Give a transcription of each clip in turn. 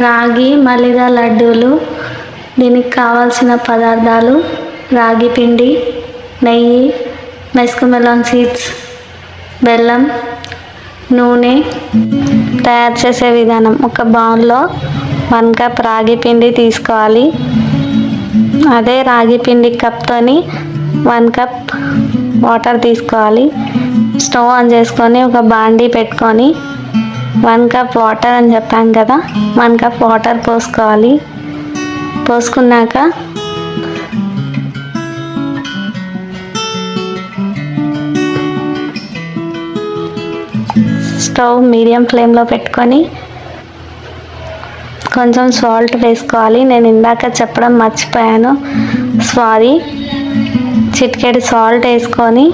రాగి మలిద లడ్డూలు. దీనికి కావాల్సిన పదార్థాలు: రాగి పిండి, నెయ్యి, మెస్క్ మెలాన్ సీడ్స్, బెల్లం, నూనె. తయారు చేసే విధానం: ఒక బౌల్లో 1 కప్ రాగి పిండి తీసుకోవాలి. అదే రాగి పిండి కప్తోని 1 కప్ వాటర్ తీసుకోవాలి. స్టవ్ ఆన్ చేసుకొని ఒక బాండీ పెట్టుకొని 1 కప్ వాటర్ అని చెప్పాను కదా, 1 కప్ వాటర్ పోసుకోవాలి. పోసుకున్నాక స్టవ్ మీడియం ఫ్లేమ్లో పెట్టుకొని కొంచెం సాల్ట్ వేసుకోవాలి. నేను ఇందాక చెప్పడం మర్చిపోయాను, సారీ. చిటికెడు సాల్ట్ వేసుకొని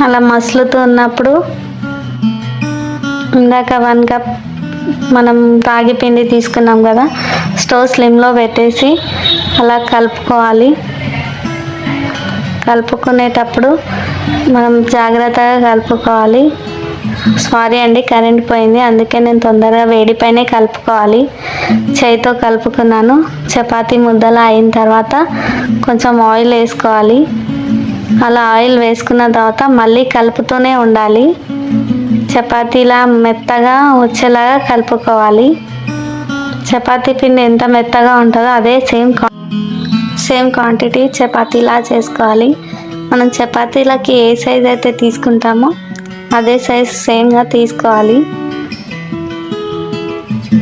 అలా మసులుతూ ఉన్నప్పుడు ఇందాక 1 కప్ మనం రాగి పిండి తీసుకున్నాం కదా, స్టవ్ స్లిమ్లో పెట్టేసి అలా కలుపుకోవాలి. కలుపుకునేటప్పుడు మనం జాగ్రత్తగా కలుపుకోవాలి. సారీ అండి, కరెంట్ పోయింది, అందుకే నేను తొందరగా వేడిపైనే కలుపుకోవాలి. చేయితో కలుపుకున్నాను. చపాతీ ముద్దలా అయిన తర్వాత కొంచెం ఆయిల్ వేసుకోవాలి. అలా ఆయిల్ వేసుకున్న తర్వాత మళ్ళీ కలుపుతూనే ఉండాలి. చపాతీలా మెత్తగా వచ్చేలాగా కలుపుకోవాలి. చపాతీ పిండి ఎంత మెత్తగా ఉంటుందో అదే సేమ్ క్వాంటిటీ చపాతీలా చేసుకోవాలి. మనం చపాతీలకి ఏ సైజ్ అయితే తీసుకుంటామో అదే సైజ్ సేమ్గా తీసుకోవాలి.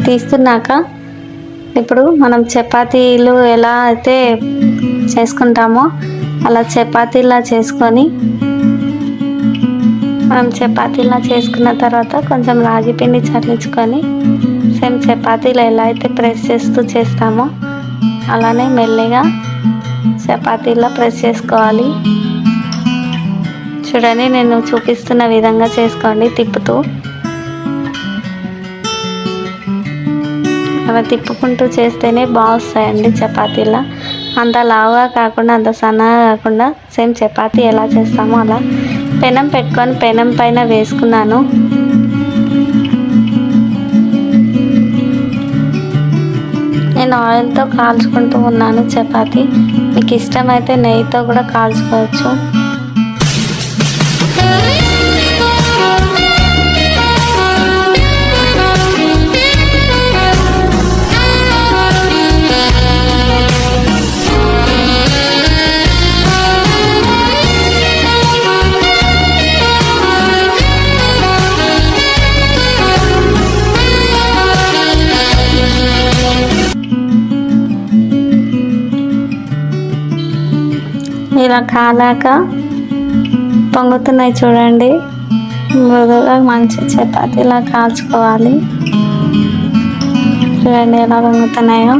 తీసుకున్నాక ఇప్పుడు మనం చపాతీలు ఎలా అయితే చేసుకుంటామో అలా చపాతీలా చేసుకొని, మనం చపాతీలా చేసుకున్న తర్వాత కొంచెం రాగి పిండి చల్లించుకొని సేమ్ చపాతీలు ఎలా అయితే ప్రెస్ చేస్తూ చేస్తామో అలానే మెల్లిగా చపాతీలా ప్రెస్ చేసుకోవాలి. చూడండి, నేను చూపిస్తున్న విధంగా చేసుకోండి తిప్పుతూ. అలా తిప్పుకుంటూ చేస్తేనే బాగా వస్తాయండి చపాతీలా. అంత లావుగా కాకుండా అంత సన్నగా కాకుండా సేమ్ చపాతీ ఎలా చేస్తామో అలా. పెనం పెట్టుకొని పెనం పైన వేసుకున్నాను. నేను ఆయిల్తో కాల్చుకుంటూ ఉన్నాను చపాతీ. మీకు ఇష్టమైతే నెయ్యితో కూడా కాల్చుకోవచ్చు. ఇలా కాలాక పొంగుతున్నాయి చూడండి, మృదువుగా మంచి చపాతీలా కాల్చుకోవాలి. చూడండి ఎలా పొంగుతున్నాయో.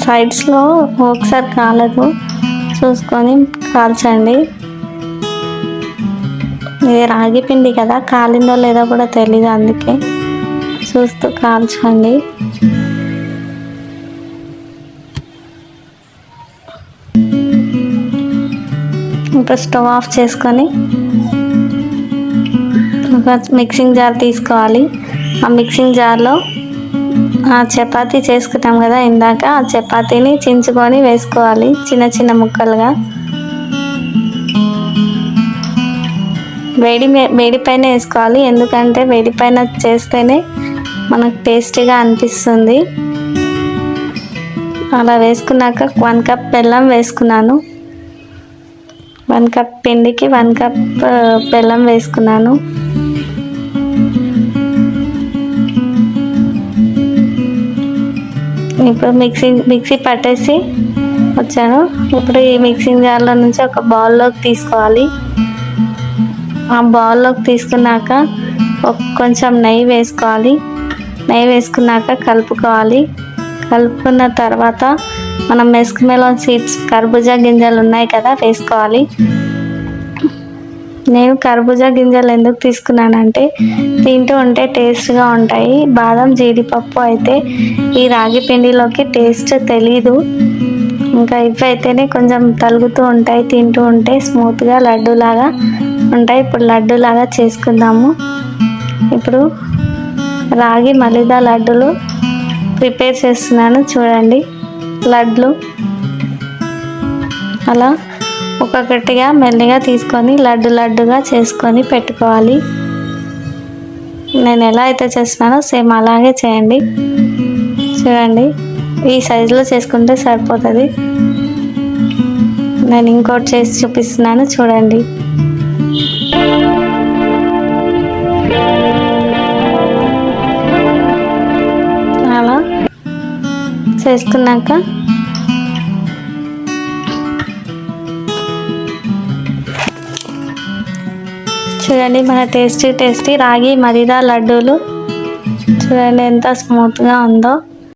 సైడ్స్లో ఒకసారి కాలదు, చూసుకొని కాల్చండి. ఇది రాగి పిండి కదా, కాలిందో లేదో కూడా తెలీదు, అందుకే చూస్తూ కాల్చండి. ఇప్పుడు స్టవ్ ఆఫ్ చేసుకొని ఒక మిక్సింగ్ జార్ తీసుకోవాలి. ఆ మిక్సింగ్ జార్లో ఆ చపాతీ చేసుకుంటాం కదా ఇందాక, ఆ చపాతీని చించుకొని వేసుకోవాలి చిన్న చిన్న ముక్కలుగా. వేడిపైన వేసుకోవాలి, ఎందుకంటే వేడిపైన చేస్తేనే మనకు టేస్టీగా అనిపిస్తుంది. అలా వేసుకున్నాక 1 కప్ బెల్లం వేసుకున్నాను. 1 కప్ పిండికి 1 కప్ బెల్లం వేసుకున్నాను. ఇప్పుడు మిక్సీ పట్టేసి వచ్చాను. ఇప్పుడు ఈ మిక్సింగ్ జార్లో నుంచి ఒక బౌల్లోకి తీసుకోవాలి. ఆ బౌల్లోకి తీసుకున్నాక కొంచెం నెయ్యి వేసుకోవాలి. నెయ్యి వేసుకున్నాక కలుపుకోవాలి. కలుపుకున్న తర్వాత మనం మెస్క్ మెలాన్ సీడ్స్, కర్బూజా గింజలు ఉన్నాయి కదా, వేసుకోవాలి. నేను కర్బూజా గింజలు ఎందుకు తీసుకున్నానంటే తింటూ ఉంటే టేస్ట్గా ఉంటాయి. బాదం జీడిపప్పు అయితే ఈ రాగి పిండిలోకి టేస్ట్ తెలీదు. ఇంకా ఇవి అయితేనే కొంచెం తలుగుతూ ఉంటాయి, తింటూ ఉంటే స్మూత్గా లడ్డూలాగా ఉంటాయి. ఇప్పుడు లడ్డూలాగా చేసుకుందాము. ఇప్పుడు రాగి మలిదా లడ్డూలు ప్రిపేర్ చేస్తున్నాను చూడండి. లడ్లు అలా ఒక్కొక్కటిగా మెల్లిగా తీసుకొని లడ్డుగా చేసుకొని పెట్టుకోవాలి. నేను ఎలా అయితే చేస్తున్నానో సేమ్ అలాగే చేయండి. చూడండి, ఈ సైజులో చేసుకుంటే సరిపోతుంది. నేను ఇంకోటి చేసి చూపిస్తున్నాను చూడండి. అలా చేసుకున్నాక చూడండి మన టేస్టీ రాగి మలిదా లడ్డూలు చూడండి ఎంత స్మూత్గా ఉందో.